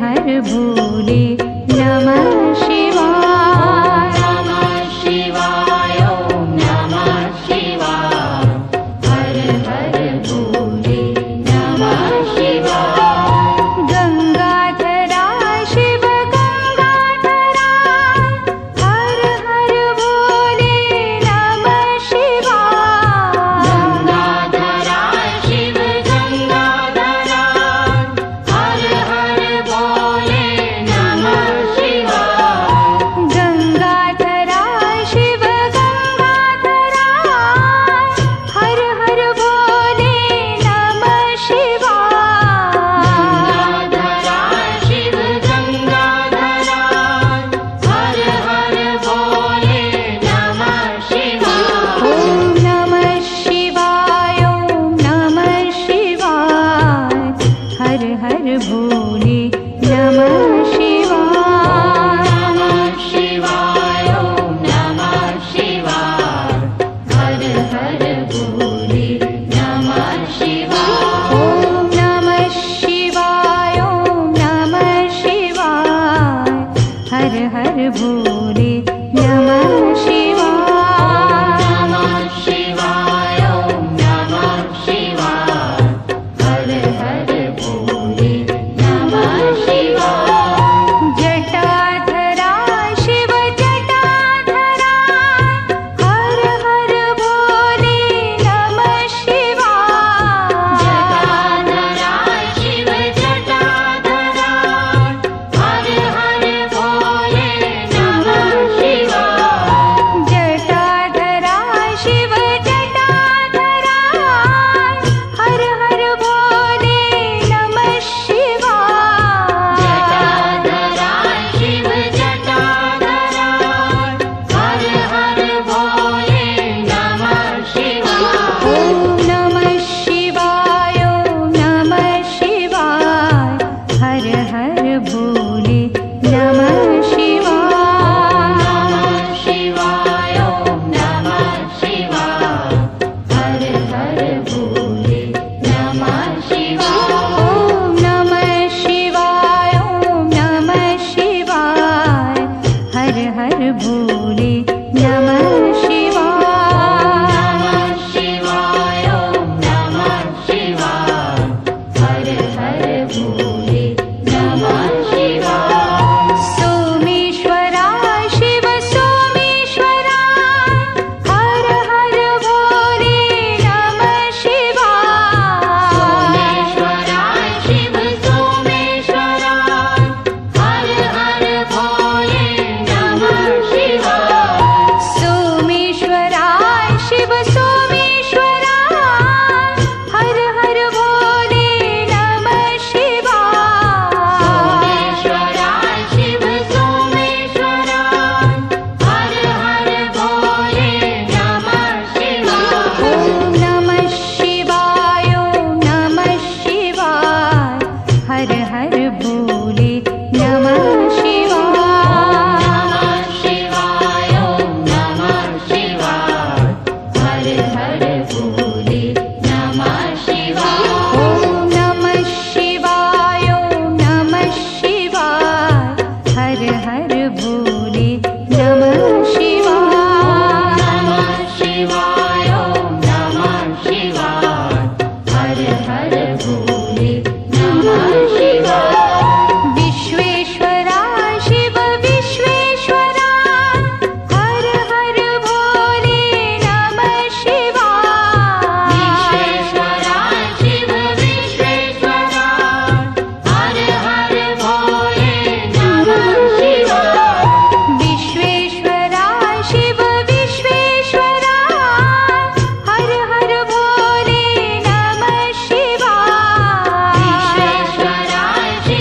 हर भोले नमः शिवाय। नमः शिवाय ॐ नमः शिवाय। हर हर भोले नमः शिवाय। गंगाधरा शिव गंगाधरा हर हर भोले नमः शिवाय। गंगाधरा शिव गंगाधरा हर हर भोले नमः शिवाय। गंगाधरा शिव गंगाधरा हर हर भोले नमः शिवाय। गंगाधरा शिव गंगाधरा हर हर भोले नमः शिवाय। ओम नमः शिवाय ओम नमः शिवाय। हर हर भोले नमः शिवाय। नमः शिवाय ॐ नमः शिवाय। हर हर भोले नमः शिवाय। ओम नमः शिवाय ओम नमः शिवाय। हर हर भोले नमः शिवाय। नमः शिवाय ॐ नमः शिवाय। हर हर भोले नमः शिवाय। जटाधरा शिव जटाधरा हर हर भोले नमः शिवाय। जटाधरा शिव जटाधरा हर हर भोले नमः शिवाय। जटाधरा शिव जटाधरा हर हर भोले नमः शिवाय। जटाधरा शिव जटाधरा हर हर भोले नमः शिवाय। ओम नमः शिवाय ओम नमः शिवाय। हर हर भोले नमः शिवाय। नमः शिवाय ॐ नमः शिवाय। हर हर भोले नमः शिवाय। ओम नमः शिवाय ओम नमः शिवाय। हर हर भोले नमः शिवाय। नमः शिवाय ॐ नमः शिवाय। हर हर भोले नमः शिवाय। सोमेश्वरा शिव सोमेश्वरा हर हर भोले नमः शिवाय। सोमेश्वरा शिव सोमेश्वरा हर हर भोले नमः शिवाय। सोमेश्वरा शिव सोमेश्वरा हर हर भोले नमः शिवाय। सोमेश्वरा शिव सोमेश्वरा हर हर भोले नमः शिवाय। ओम नमः शिवाय ओम नमः शिवाय। हर हर भोले नमः शिवाय। नमः शिवाय ॐ नमः शिवाय। हर हर भोले नमः शिवाय। ओम नमः शिवाय ओम नमः शिवाय। हर हर भोले नमः शिवाय। नमः शिवाय ॐ नमः शिवाय। हर हर भोले नमः शिवाय। विश्वेश्वरा शिव विश्वेश्वरा हर हर भोले नमः शिवाय। विश्वेश्वरा शिव विश्वेश्वरा हर हर भोले नमः शिवाय। विश्वेश्वरा शिव विश्वेश्वरा हर हर भोले नमः शिवाय। विश्वेश्वरा शिव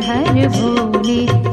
हर भोले